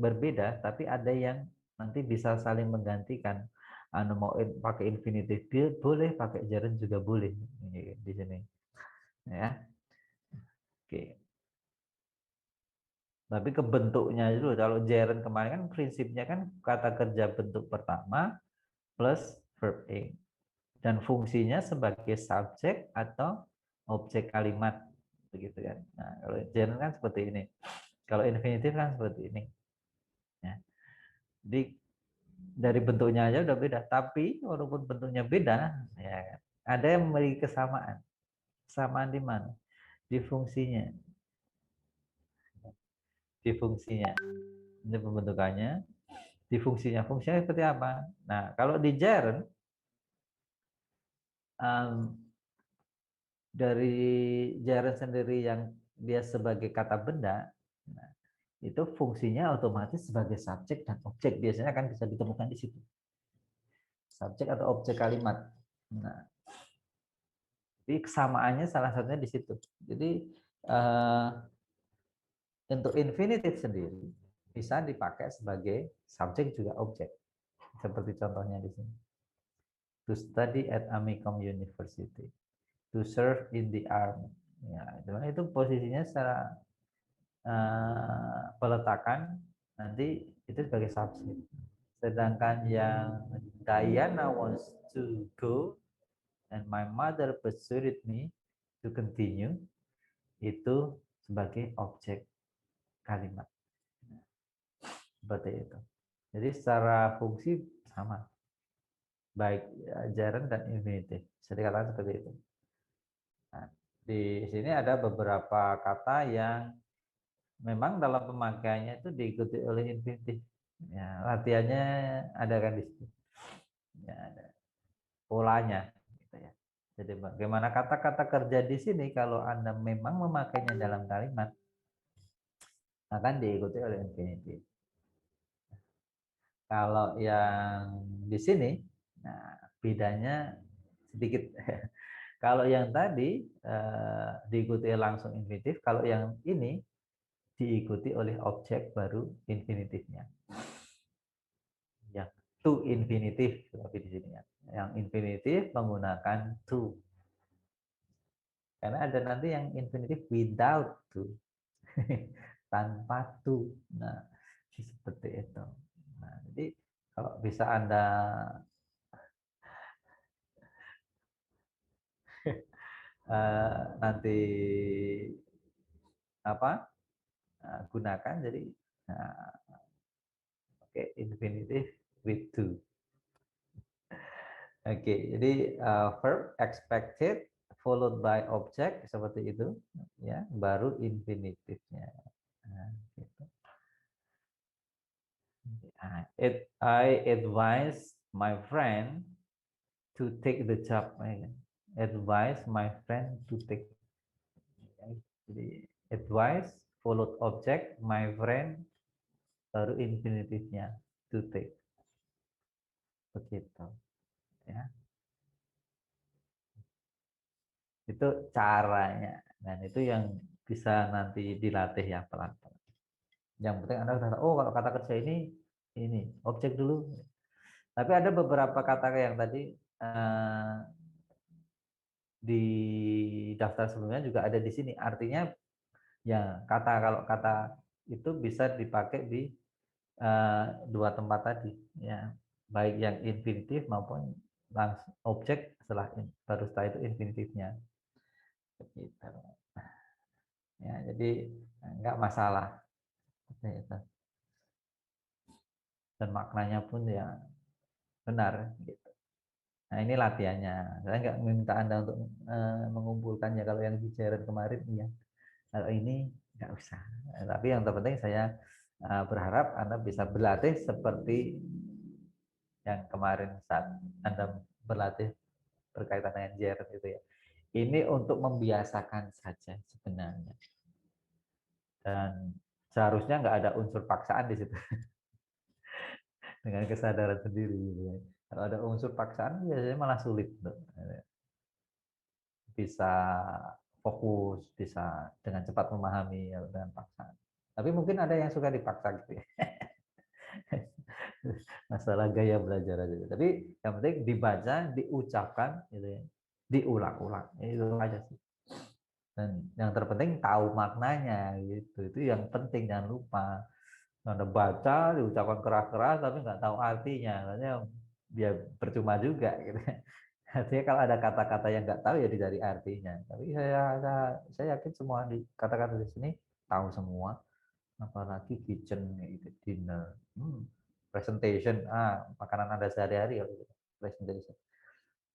berbeda, tapi ada yang nanti bisa saling menggantikan. Anu mau pakai infinitif boleh, pakai gerund juga boleh di sini. Ya, oke. Tapi ke bentuknya dulu. Kalau gerund kemarin kan prinsipnya kan kata kerja bentuk pertama plus verb ing. Dan fungsinya sebagai subjek atau objek kalimat begitu kan. Nah, kalau gerund kan seperti ini. Kalau infinitif kan seperti ini. Ya. Jadi dari bentuknya aja udah beda. Tapi walaupun bentuknya beda, ya ada yang memiliki kesamaan. Kesamaan di mana? Di fungsinya. Di fungsinya. Ini pembentukannya. Di fungsinya. Fungsinya seperti apa? Nah, kalau di gerund um, dari gerund sendiri yang dia sebagai kata benda, nah, itu fungsinya otomatis sebagai subjek dan objek biasanya kan bisa ditemukan di situ. Subjek atau objek kalimat. Nah, jadi kesamaannya salah satunya di situ. Jadi uh, untuk infinitif sendiri bisa dipakai sebagai subjek juga objek. Seperti contohnya di sini. To study at Amicom University. To serve in the army. Ya, itu posisinya secara peletakan nanti itu sebagai subjek. Sedangkan yang Diana wants to go and my mother persuaded me to continue itu sebagai objek kalimat. Seperti itu. Jadi secara fungsi sama, baik gerund dan infinitif. Bisa dikatakan seperti itu. Nah, di sini ada beberapa kata yang memang dalam pemakaiannya itu diikuti oleh infinitif. Ya, latihannya ada kan di situ. Ya, ada polanya gitu ya. Jadi bagaimana kata-kata kerja di sini kalau Anda memang memakainya dalam kalimat akan diikuti oleh infinitif. Kalau yang di sini, nah bedanya sedikit. Kalau yang tadi diikuti langsung infinitif, kalau yang ini diikuti oleh objek baru infinitifnya. Yang to infinitif, tapi di sini ya. Yang infinitif menggunakan to. Karena ada nanti yang infinitif without to. Tanpa to. Nah, seperti itu. Nah, jadi kalau bisa Anda nanti apa gunakan jadi pakai infinitif with to. Oke, jadi verb expected followed by object seperti itu ya, baru infinitifnya. Nah, gitu. I advise my friend to take the job. Advise my friend to take. Jadi advice followed object, my friend baru infinitifnya to take. Begitu ya. Itu caranya. Dan itu yang bisa nanti dilatih ya pelan-pelan. Yang penting Anda sudah tahu, oh kalau kata kerja ini objek dulu. Tapi ada beberapa kata yang tadi di daftar sebelumnya juga ada di sini. Artinya ya kalau kata itu bisa dipakai di dua tempat tadi ya. Baik yang infinitif maupun langsung objek baru setelah itu infinitifnya. Begitu. Ya, jadi nggak masalah. Gitu. Dan maknanya pun ya benar gitu. Nah ini latihannya. Saya nggak minta Anda untuk mengumpulkannya kalau yang bicara kemarin iya. Kalau ini nggak usah. Tapi yang terpenting saya berharap Anda bisa berlatih seperti yang kemarin saat Anda berlatih berkaitan dengan Jeren itu ya. Ini untuk membiasakan saja sebenarnya. Dan seharusnya nggak ada unsur paksaan di situ. Dengan kesadaran sendiri gitu ya. Kalau ada unsur paksaan biasanya malah sulit tuh. Bisa fokus, bisa dengan cepat memahami ya, dengan paksaan. Tapi mungkin ada yang suka dipaksa gitu ya. Masalah gaya belajar aja. Tapi yang penting dibaca, diucapkan, gitu ya, diulang-ulang, itu aja sih. Dan yang terpenting tahu maknanya, gitu. Itu yang penting, jangan lupa. Anda baca, diucapkan keras-keras, tapi nggak tahu artinya, makanya dia percuma juga, gitu. Artinya kalau ada kata-kata yang nggak tahu ya dicari artinya. Tapi saya yakin semua di kata-kata di sini tahu semua. Apalagi kitchen itu dinner, presentation, makanan Anda sehari-hari ya, presentation.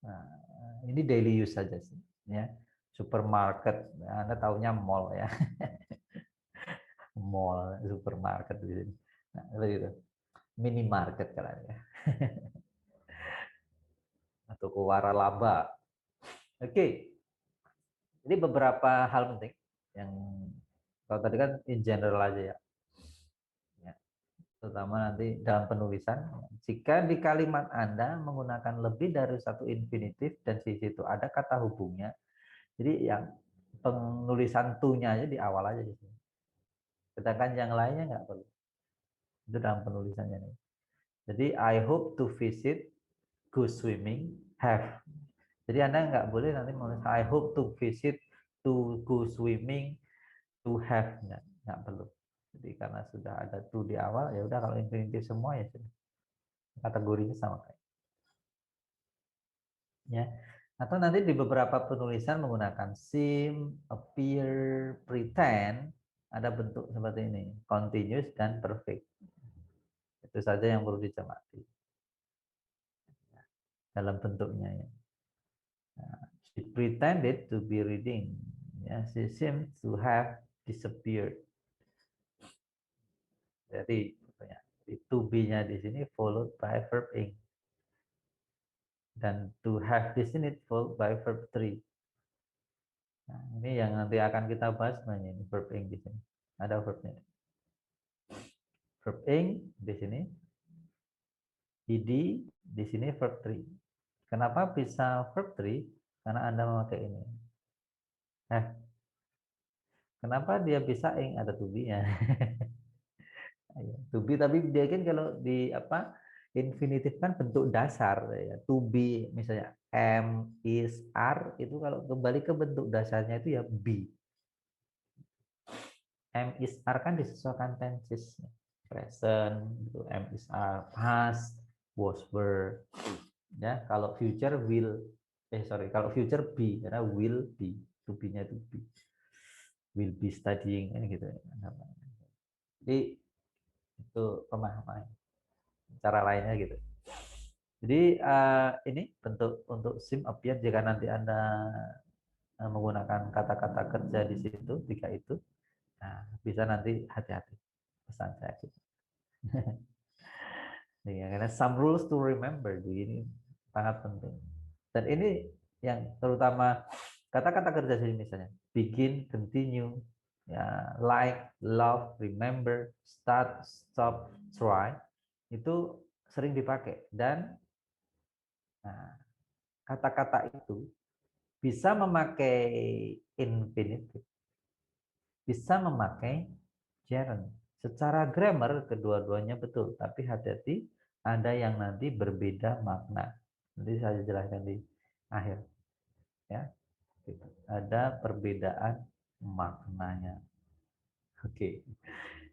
Nah, ini daily use saja sih, ya. Supermarket, Anda tahunya mall ya, mall, supermarket di sini. Nah, itu minimarket kan ya, atau ke waralaba. Oke, ini beberapa hal penting yang kalau tadi kan in general aja ya. Ya, terutama nanti dalam penulisan. Jika di kalimat Anda menggunakan lebih dari satu infinitif dan di situ ada kata hubungnya, jadi yang penulisan to-nya aja di awal aja di sini. Sedangkan yang lainnya nggak perlu. Itu dalam penulisannya nih. Jadi I hope to visit, go swimming, have. Jadi Anda nggak boleh nanti menulis I hope to visit, to go swimming, to have, nggak perlu. Jadi karena sudah ada to di awal, ya udah kalau infinitif semua ya sudah. Kategorinya sama kayak. Ya. Atau nanti di beberapa penulisan menggunakan seem, appear, pretend, ada bentuk seperti ini, continuous dan perfect. Itu saja yang perlu dicermati dalam bentuknya ya. Nah, she pretended to be reading. Ya, she seemed to have disappeared. Jadi ya, to be-nya di sini followed by verb ing, dan to have di sini followed by verb 3. Nah, ini yang nanti akan kita bahas sebenarnya ini verb ing di sini. Ada verbnya. Verb ing di sini, ed di sini verb 3. Kenapa bisa verb 3? Karena Anda memakai ini. Kenapa dia bisa ing ada to be-nya? To be, tapi dia kan kalau di apa infinitif kan bentuk dasar ya. To be misalnya am, is, are, itu kalau kembali ke bentuk dasarnya itu ya be. Am, is, are kan disesuaikan tenses. Present, itu am, is, are, past, was, were. Ya, kalau future will, kalau future be, karena will be, to be-nya itu be. Will be studying, ini gitu. Jadi itu pemahaman. Cara lainnya gitu. Jadi ini bentuk untuk sim appear jika nanti Anda menggunakan kata-kata kerja di situ, tiga itu, nah, bisa nanti hati-hati. Pesan saya gitu. Ya, karena some rules to remember ini sangat penting. Dan ini yang terutama kata-kata kerja sini misalnya begin, continue, ya, like, love, remember, start, stop, try, itu sering dipakai. Dan nah, kata-kata itu bisa memakai infinitif, bisa memakai gerund. Secara grammar kedua-duanya betul, tapi hati-hati ada yang nanti berbeda makna. Nanti saya jelaskan di akhir, ya. Gitu. Ada perbedaan maknanya. Oke,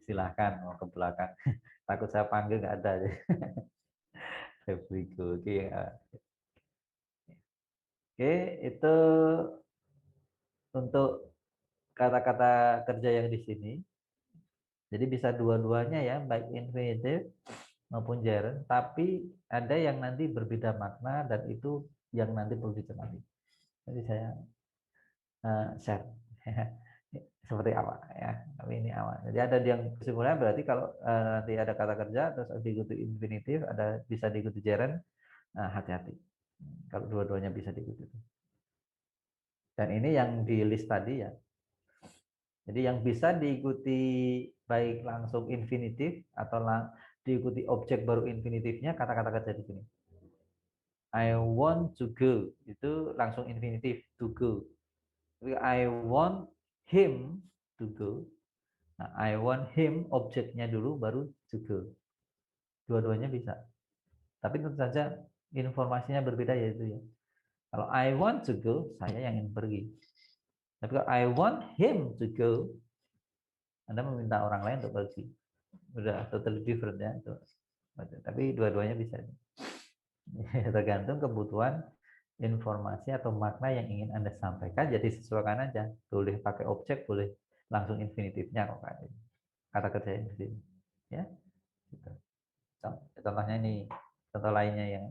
silahkan mau ke belakang. Takut saya panggil nggak ada. Oke, oke, itu untuk kata-kata kerja yang di sini. Jadi bisa dua-duanya ya, baik infinitif maupun gerund, tapi ada yang nanti berbeda makna dan itu yang nanti perlu dicermati. Jadi saya share seperti apa ya. Tapi ini awal. Jadi ada yang kesimpulannya berarti kalau nanti ada kata kerja terus diikuti infinitif, ada bisa diikuti gerund, hati-hati. Kalau dua-duanya bisa diikuti. Dan ini yang di list tadi ya. Jadi yang bisa diikuti baik langsung infinitif atau diikuti objek baru infinitifnya kata-kata kerja di sini. I want to go itu langsung infinitif to go. I want him to go. Nah, I want him objeknya dulu baru to go. Dua-duanya bisa. Tapi tentu saja informasinya berbeda yaitu ya. Kalau I want to go, saya yang ingin pergi. Tapi kalau I want him to go, Anda meminta orang lain untuk pergi. Udah totally different ya. Tapi dua-duanya bisa. Tergantung kebutuhan informasi atau makna yang ingin Anda sampaikan. Jadi sesuaikan aja. Boleh pakai objek, boleh langsung infinitifnya kok kata kerja di sini. Ya, gitu. Contohnya ini, contoh lainnya yang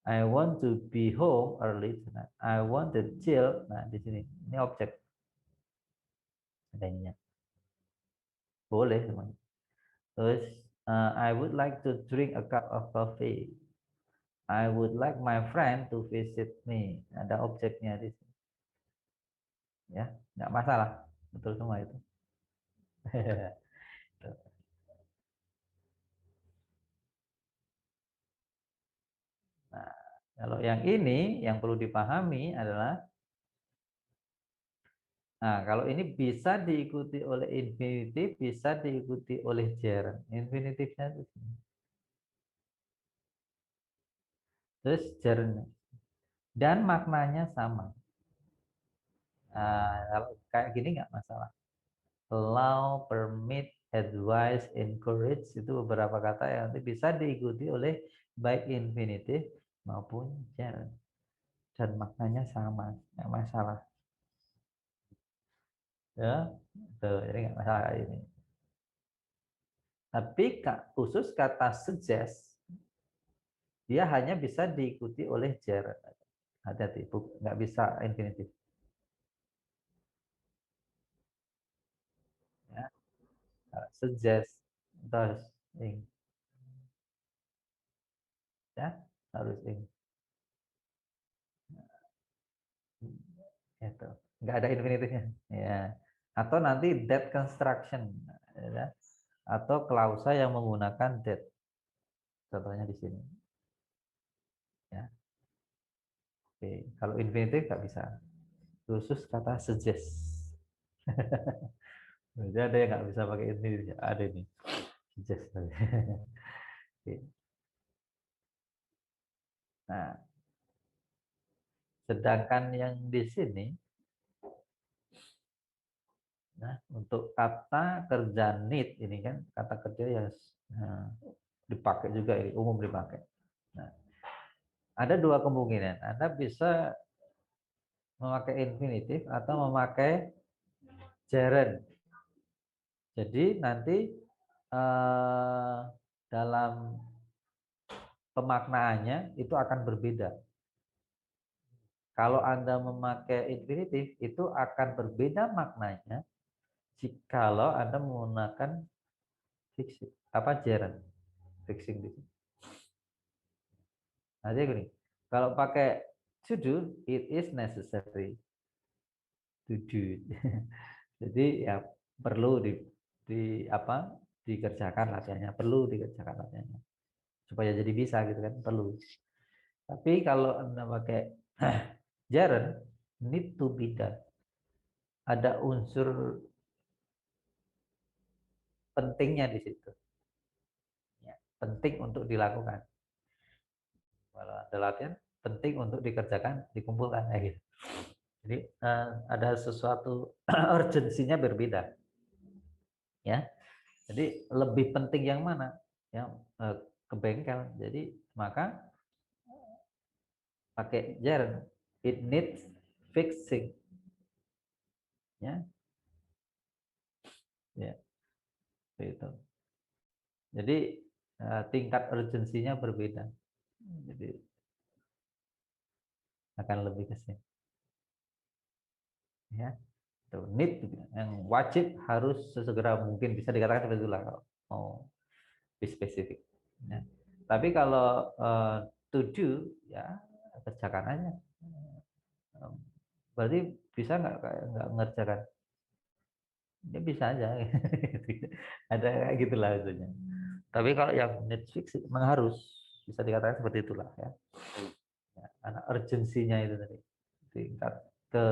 I want to be home early tonight. I want to chill. Nah, di sini ini objek adanya. Boleh semuanya. Terus I would like to drink a cup of coffee. I would like my friend to visit me. Ada objeknya di sini. Ya, nggak masalah. Betul semua itu. Nah, kalau yang ini yang perlu dipahami adalah, nah kalau ini bisa diikuti oleh infinitif, bisa diikuti oleh gerund. Infinitifnya itu sini. Terus gerundnya. Dan maknanya sama. Nah, kalau kayak gini nggak masalah. Allow, permit, advise, encourage itu beberapa kata yang nanti bisa diikuti oleh baik infinitif maupun gerund. Dan maknanya sama, nggak masalah. Ya, tuh, jadi nggak masalah ini. Tapi khusus kata suggest, dia hanya bisa diikuti oleh gerund. Hati-hati, nggak bisa infinitif. Ya, suggest, does, ing, ya, harus ing. Itu nggak ada infinitifnya ya, atau nanti that construction ya. Atau klausa yang menggunakan that, contohnya di sini ya. Oke. Kalau infinitif nggak bisa, khusus kata suggest. Jadi ada yang nggak bisa pakai infinitif, ada nih suggest. Oke. Nah, sedangkan yang di sini, nah untuk kata kerja need ini kan kata kerja yang nah, dipakai juga, ini umum dipakai. Nah, ada dua kemungkinan. Anda bisa memakai infinitif atau memakai gerund. Jadi nanti dalam pemaknaannya itu akan berbeda. Kalau Anda memakai infinitif itu akan berbeda maknanya jikalau Anda menggunakan fixing apa gerund, fixing di sini. Nah, jadi gini, kalau pakai to do, it is necessary to do. Jadi ya perlu di apa dikerjakan latihannya, perlu dikerjakan latihannya supaya jadi bisa gitu kan, perlu. Tapi kalau Anda pakai gerund, need to be done. Ada unsur pentingnya di situ. Ya, penting untuk dilakukan. Kalau ada latihan, penting untuk dikerjakan, dikumpulkan kayak gitu. Jadi ada sesuatu urgensinya berbeda, ya. Jadi lebih penting yang mana? Yang ke bengkel. Jadi maka pakai gerund. It needs fixing. Ya, ya, itu. Jadi tingkat urgensinya berbeda. Jadi akan lebih ke sini. Ya, tuh, need yang wajib harus sesegera mungkin, bisa dikatakan seperti itulah kalau mau lebih spesifik. Ya. Tapi kalau to do ya kerjakan aja. Berarti bisa nggak mengerjakan? Ya bisa aja. Ada kayak gitulah maksudnya. Tapi kalau yang Netflix memang harus, bisa dikatakan seperti itulah ya. Ya, karena urgensinya itu tadi, tingkat ke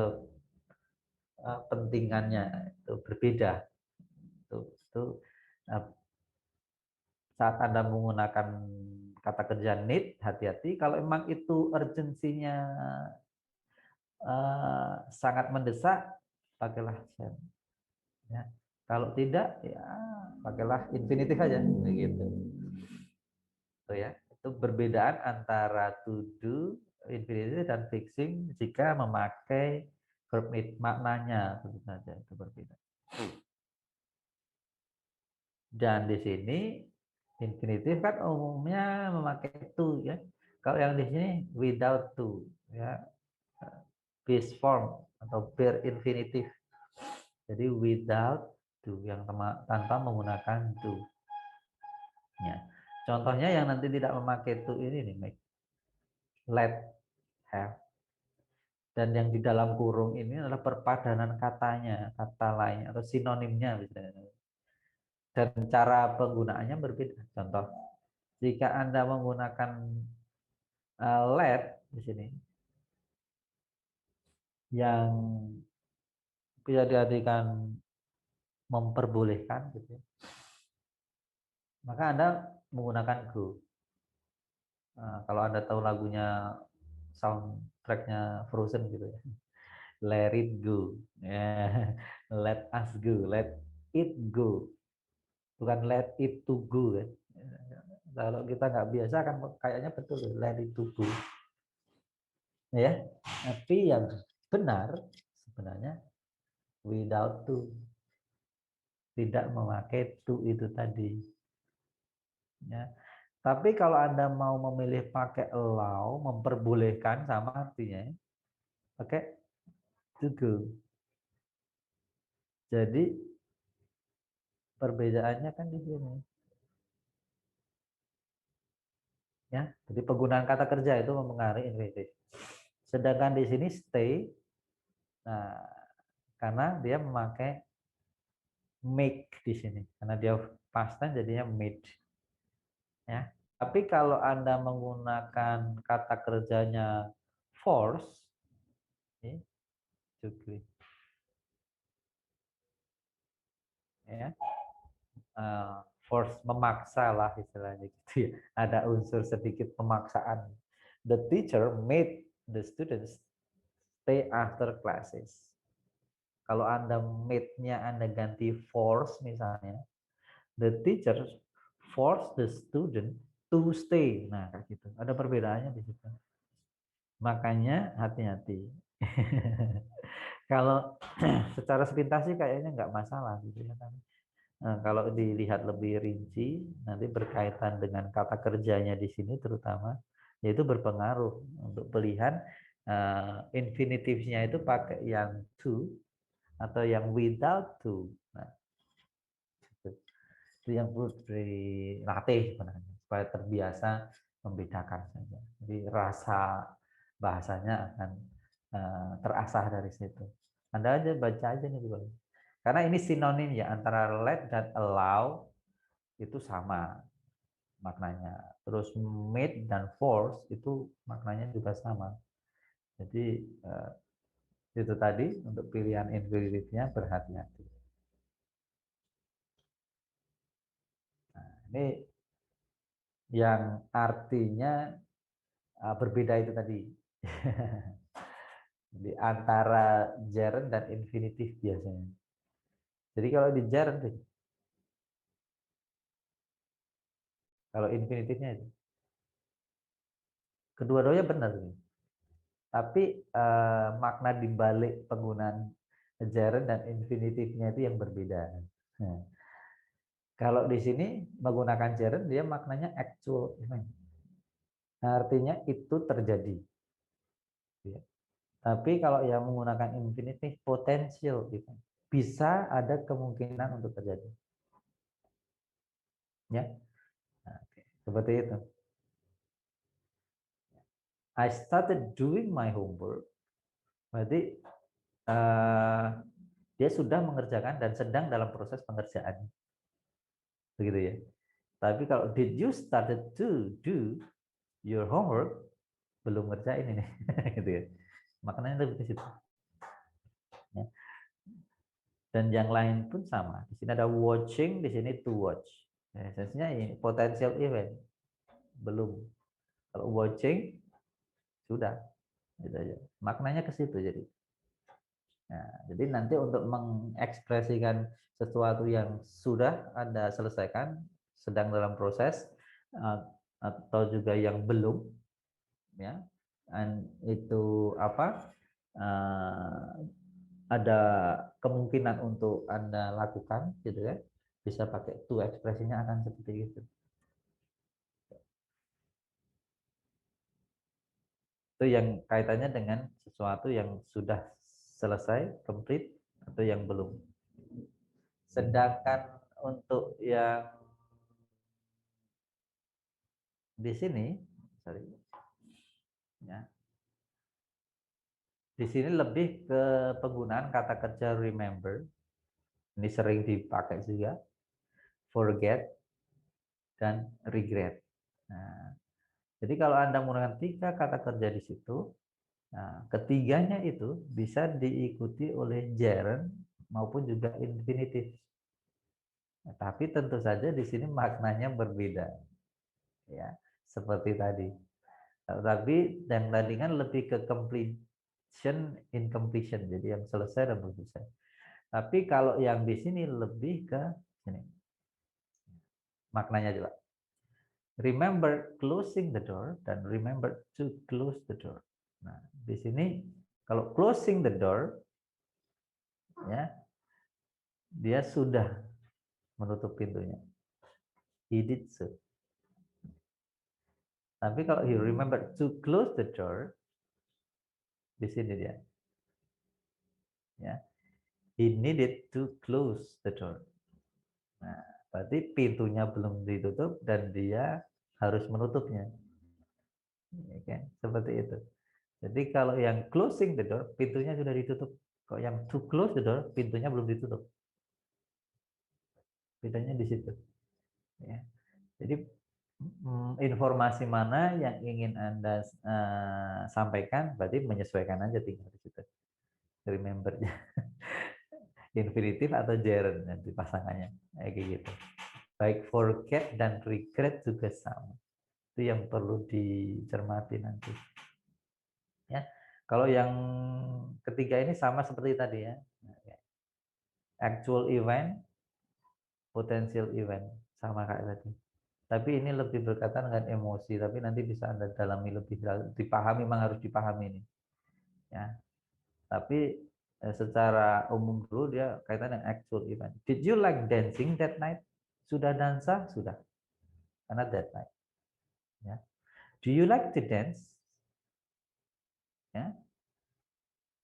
pentingannya itu berbeda. Itu saat Anda menggunakan kata kerja need, hati-hati. Kalau memang itu urgensinya sangat mendesak, pakailah shall. Ya. Kalau tidak, ya pakailah infinitif aja, begitu. Tuh ya, itu perbedaan antara to do, infinitif dan fixing jika memakai verb need, maknanya tentu saja itu berbeda. Dan di sini infinitif kan umumnya memakai to ya. Kalau yang di sini without to ya, base form atau bare infinitif. Jadi without to yang tanpa menggunakan to. Ya. Contohnya yang nanti tidak memakai to ini nih, make, let, have. Dan yang di dalam kurung ini adalah perpadanan katanya, kata lain atau sinonimnya misalnya. Dan cara penggunaannya berbeda. Contoh, jika Anda menggunakan let di sini yang bisa diartikan memperbolehkan gitu ya, maka Anda menggunakan go. Nah, kalau Anda tahu lagunya soundtracknya Frozen gitu ya, let it go, yeah. Let us go, let it go, bukan let it to go kan. Kalau kita nggak biasa kan kayaknya betul let it to go, ya. Tapi yang benar sebenarnya without to, tidak memakai to itu tadi, ya. Tapi kalau Anda mau memilih pakai allow, memperbolehkan sama artinya, pakai to go. Jadi perbedaannya kan di sini. Ya, jadi penggunaan kata kerja itu mempengaruhi infinitif. Sedangkan di sini stay, nah karena dia memakai make di sini, karena dia past tense jadinya made. Ya, tapi kalau Anda menggunakan kata kerjanya force, ya, juga, ya, force memaksa lah istilahnya gitu ya. Ada unsur sedikit pemaksaan. The teacher made the students stay after classes. Kalau Anda made-nya Anda ganti force misalnya, the teacher force the student to stay. Nah, kayak gitu. Ada perbedaannya di situ. Makanya hati-hati. Kalau secara sepintas sih kayaknya nggak masalah gitu ya kan. Nah, kalau dilihat lebih rinci, nanti berkaitan dengan kata kerjanya di sini terutama, yaitu berpengaruh untuk pilihan infinitifnya itu pakai yang to atau yang without to. Nah, itu yang perlu dilatih sebenarnya supaya terbiasa membedakan saja. Jadi rasa bahasanya akan terasah dari situ. Anda aja baca aja nih dulu. Karena ini sinonim ya antara let dan allow itu sama maknanya. Terus made dan force itu maknanya juga sama. Jadi itu tadi untuk pilihan infinitifnya berhati-hati. Ini yang artinya berbeda itu tadi. Di antara gerund dan infinitif biasanya. Jadi kalau di gerund, kalau infinitifnya itu, kedua-duanya benar nih. Tapi makna dibalik penggunaan gerund dan infinitifnya itu yang berbeda. Nah, kalau di sini menggunakan gerund dia maknanya actual event. Nah, artinya itu terjadi. Ya. Tapi kalau yang menggunakan infinitif potential event. Bisa ada kemungkinan untuk terjadi. Ya. Nah, oke. Seperti itu. I started doing my homework. Berarti dia sudah mengerjakan dan sedang dalam proses pengerjaan. Begitu ya. Tapi kalau did you started to do your homework, belum ngerjain ini. Gitu ya. Maknanya lebih ke situ. Ya. Dan yang lain pun sama. Di sini ada watching, di sini to watch. Esensinya ini potential event belum. Kalau watching sudah, gitu aja. Maknanya ke situ jadi. Nah, jadi nanti untuk mengekspresikan sesuatu yang sudah Anda selesaikan, sedang dalam proses, atau juga yang belum, ya, dan itu apa? Ada kemungkinan untuk Anda lakukan, gitu ya. Bisa pakai to ekspresinya akan seperti itu. Itu yang kaitannya dengan sesuatu yang sudah selesai, complete, atau yang belum. Sedangkan untuk yang di sini, sorry, ya, di sini lebih ke penggunaan kata kerja remember. Ini sering dipakai juga, forget, dan regret. Nah, jadi kalau Anda menggunakan 3 kata kerja di situ, nah, ketiganya itu bisa diikuti oleh gerund maupun juga infinitif. Nah, tapi tentu saja di sini maknanya berbeda, ya, seperti tadi. Tapi yang tadi kan lebih ke completion, incompletion, jadi yang selesai dan belum selesai. Tapi kalau yang di sini lebih ke sini, maknanya juga. Remember closing the door dan remember to close the door. Nah, di sini kalau closing the door, ya, dia sudah menutup pintunya. He did so. Tapi kalau he remember to close the door, di sini dia, ya, he needed to close the door. Nah, berarti pintunya belum ditutup dan dia harus menutupnya. Ya kan? Seperti itu. Jadi kalau yang closing the door, pintunya sudah ditutup. Kalau yang to close the door, pintunya belum ditutup. Bedanya di situ. Ya. Jadi informasi mana yang ingin Anda sampaikan, berarti menyesuaikan aja tinggal di situ. Remember-nya. Infinitif atau gerund nanti pasangannya. Kayak gitu. Baik forget dan regret juga sama. Itu yang perlu dicermati nanti. Ya, kalau yang ketiga ini sama seperti tadi ya. Actual event, potential event, sama kayak tadi. Tapi ini lebih berkaitan dengan emosi, tapi nanti bisa Anda dalami lebih, dipahami, memang harus dipahami ini. Ya. Tapi secara umum dulu dia kaitan dengan actual event. Did you like dancing that night? Sudah dansa? Sudah. Karena that night. Ya. Do you like to dance? Ya.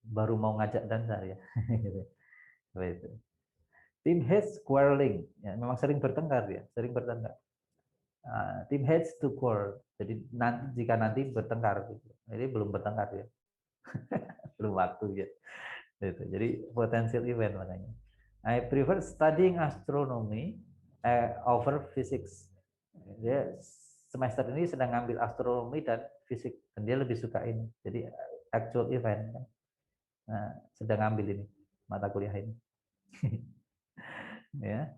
Baru mau ngajak dansa ya. Gitu. Tim heads quarreling, ya, memang sering bertengkar ya, sering bertengkar. Tim heads to quarrel, jadi nanti jika nanti bertengkar, gitu. Jadi belum bertengkar ya, belum waktu ya. Gitu. Jadi potential event makanya. I prefer studying astronomy over physics. Dia semester ini sedang ngambil astronomi dan fisik, dan dia lebih suka ini. Jadi actual event kan. Nah, sedang ngambil ini mata kuliah ini. Ya.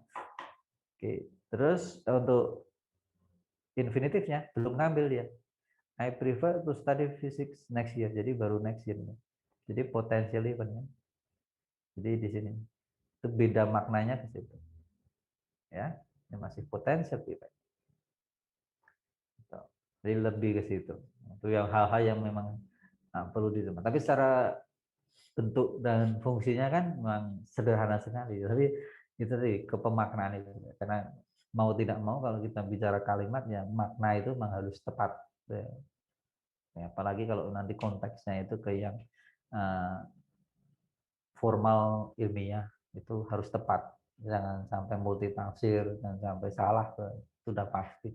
Oke. Terus untuk infinitifnya belum ngambil dia. I prefer to study physics next year. Jadi baru next year. Jadi potential event. Jadi di sini itu beda maknanya ke situ. Ya, ini masih potential event. Jadi lebih ke situ. Itu yang hal-hal yang memang perlu ditemukan. Tapi secara bentuk dan fungsinya kan memang sederhana sekali. Tapi itu tadi ke pemaknaan itu. Karena mau tidak mau kalau kita bicara kalimat ya makna itu memang harus tepat. Ya, apalagi kalau nanti konteksnya itu ke yang uh, formal ilmiah itu harus tepat. Jangan sampai multitafsir dan sampai salah, sudah pasti.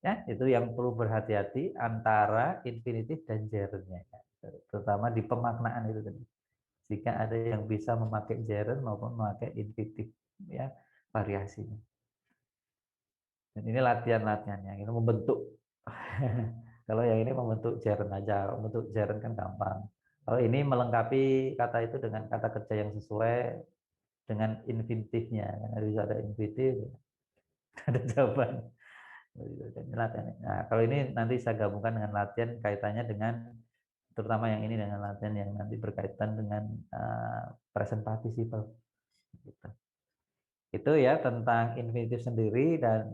Ya, itu yang perlu berhati-hati antara infinitif dan gerundnya. Terutama di pemaknaan itu tadi. Jika ada yang bisa memakai gerund maupun memakai infinitif, ya, variasinya. Dan ini latihan-latihannya, itu membentuk. Kalau yang ini membentuk gerund aja, membentuk gerund kan gampang. Kalau ini melengkapi kata itu dengan kata kerja yang sesuai dengan infinitifnya. Bisa ada infinitif, Ada jawaban. Nah, kalau ini nanti saya gabungkan dengan latihan kaitannya dengan terutama yang ini dengan latihan yang nanti berkaitan dengan present participle. Gitu. Itu ya tentang infinitif sendiri dan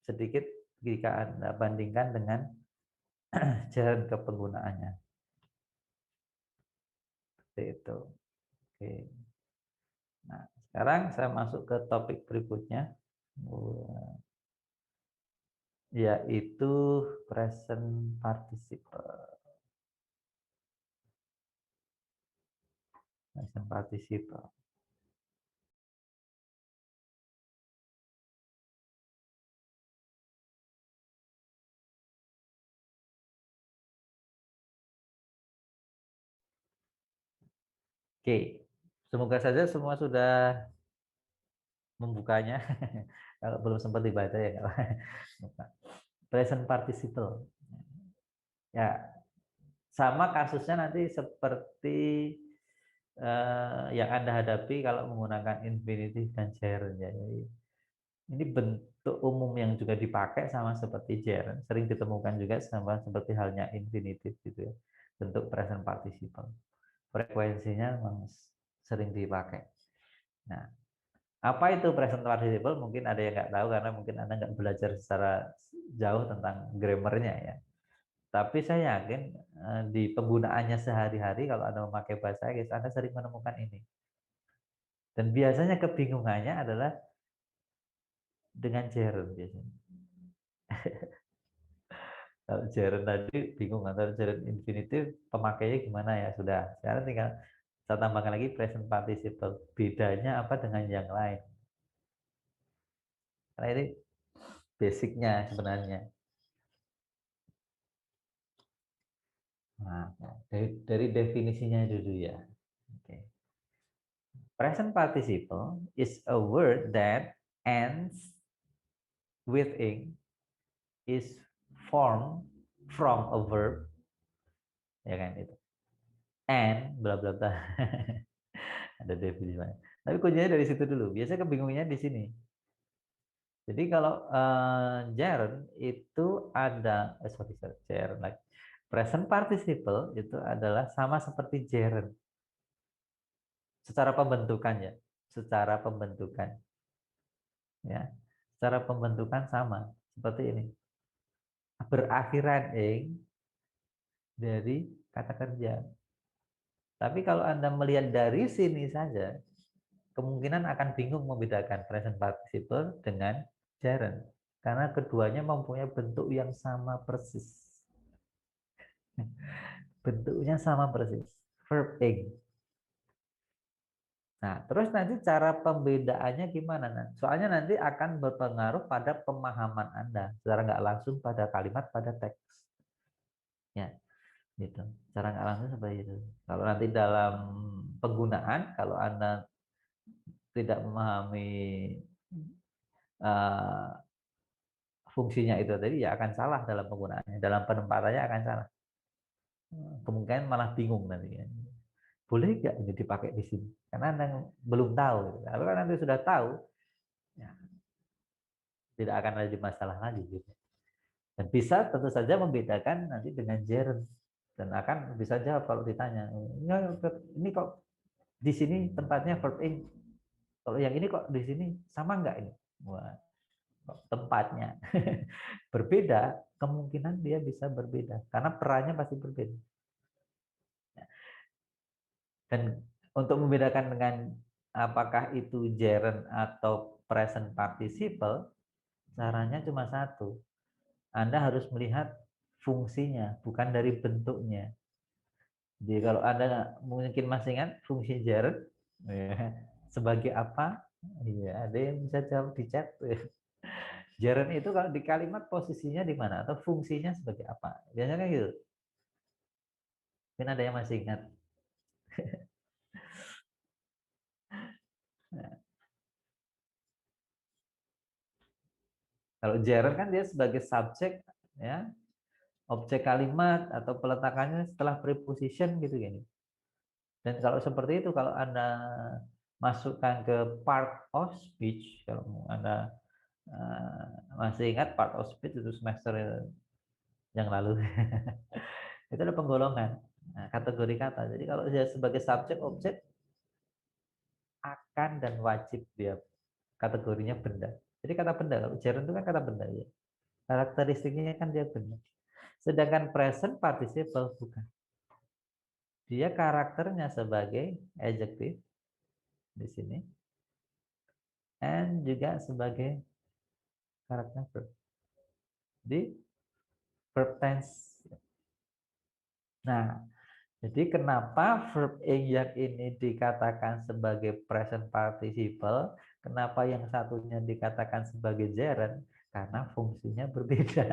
sedikit jika Anda bandingkan dengan jalan ke penggunaannya. Seperti itu. Oke. Nah, sekarang saya masuk ke topik berikutnya, yaitu present participle. Present participle. Oke, semoga saja semua sudah membukanya. Kalau belum sempat dibaca ya kalau present participle. Ya, sama kasusnya nanti seperti yang Anda hadapi kalau menggunakan infinitive dan gerund ya. Jadi, ini bentuk umum yang juga dipakai sama seperti gerund, sering ditemukan juga sama seperti halnya infinitive gitu ya. Bentuk present participle. Frekuensinya memang sering dipakai. Nah, apa itu present participle? Mungkin ada yang nggak tahu karena mungkin Anda nggak belajar secara jauh tentang grammarnya ya. Tapi saya yakin di penggunaannya sehari-hari kalau Anda memakai bahasa Inggris, Anda sering menemukan ini. Dan biasanya kebingungannya adalah dengan gerund biasanya. Kalau gerund tadi bingung antara gerund infinitif pemakainya gimana ya sudah. Sekarang tinggal saya tambahkan lagi present participle. Bedanya apa dengan yang lain? Karena ini basicnya sebenarnya. Nah, dari definisinya dulu ya. Okay. Present participle is a word that ends with ing, is formed from a verb, ya kan itu. And bla bla bla. Ada definisi lain. Tapi kuncinya dari situ dulu. Biasanya kebingungannya di sini. Jadi kalau gerund itu ada, sorry, gerund like present participle itu adalah sama seperti gerund secara pembentukan ya, secara pembentukan ya, secara pembentukan sama seperti ini. Berakhiran ing dari kata kerja. Tapi kalau Anda melihat dari sini saja, kemungkinan akan bingung membedakan present participle dengan gerund. Karena keduanya mempunyai bentuk yang sama persis. Bentuknya sama persis. Verb ing. Nah, terus nanti cara pembedaannya gimana? Nah, soalnya nanti akan berpengaruh pada pemahaman Anda. Secara nggak langsung pada kalimat, pada teks. Ya, gitu. Cara nggak langsung seperti itu. Kalau nanti dalam penggunaan, kalau Anda tidak memahami uh, fungsinya itu tadi, ya akan salah dalam penggunaannya. Dalam penempatannya akan salah. Kemungkinan malah bingung nanti. Ya. Boleh nggak ini dipakai di sini? Karena Anda belum tahu. Kalau nanti sudah tahu, ya, tidak akan ada masalah lagi. Gitu. Dan bisa tentu saja membedakan nanti dengan gerund. Dan akan bisa jawab kalau ditanya, ini kok di sini tempatnya verb ing. Kalau yang ini kok di sini sama nggak ini? Wah, tempatnya berbeda, kemungkinan dia bisa berbeda karena perannya pasti berbeda. Dan untuk membedakan dengan apakah itu gerund atau present participle, caranya cuma satu. Anda harus melihat fungsinya, bukan dari bentuknya. Jadi kalau Anda mungkin masih ingat fungsi gerund, ya, sebagai apa? Iya, ada yang bisa jawab di chat. Gerund itu kalau di kalimat posisinya di mana atau fungsinya sebagai apa? Biasanya kan gitu. Mungkin ada yang masih ingat. Nah, kalau gerund kan dia sebagai subjek, ya, objek kalimat atau peletakannya setelah preposition gitu gini. Dan kalau seperti itu, kalau Anda masukkan ke part of speech, kalau Anda Masih ingat part of speech itu semester yang lalu. Itu ada penggolongan. Nah, kategori kata. Jadi kalau dia sebagai subjek objek akan dan wajib dia kategorinya benda. Jadi kata benda, kalau gerund itu kan kata benda ya. Karakteristiknya kan dia benda. Sedangkan present participle bukan. Dia karakternya sebagai adjective di sini and juga sebagai karakter verb. Di verb tense. Nah, jadi kenapa verb yang ini dikatakan sebagai present participle, kenapa yang satunya dikatakan sebagai gerund? Karena fungsinya berbeda.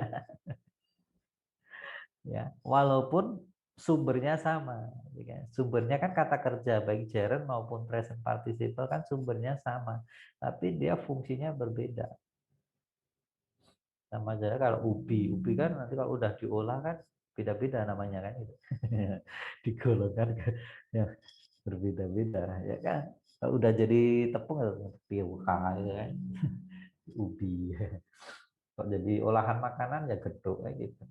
Ya, walaupun sumbernya sama, ya kan? Sumbernya kan kata kerja baik gerund maupun present participle kan sumbernya sama, tapi dia fungsinya berbeda. Sama aja kalau ubi kan nanti kalau udah diolah kan beda-beda namanya kan itu. Digolongkan yang berbeda-beda ya kan. Kalau udah jadi tepung piuka gitu kan. Ubi. Kalau jadi olahan makanan ya geduk kayak gitu.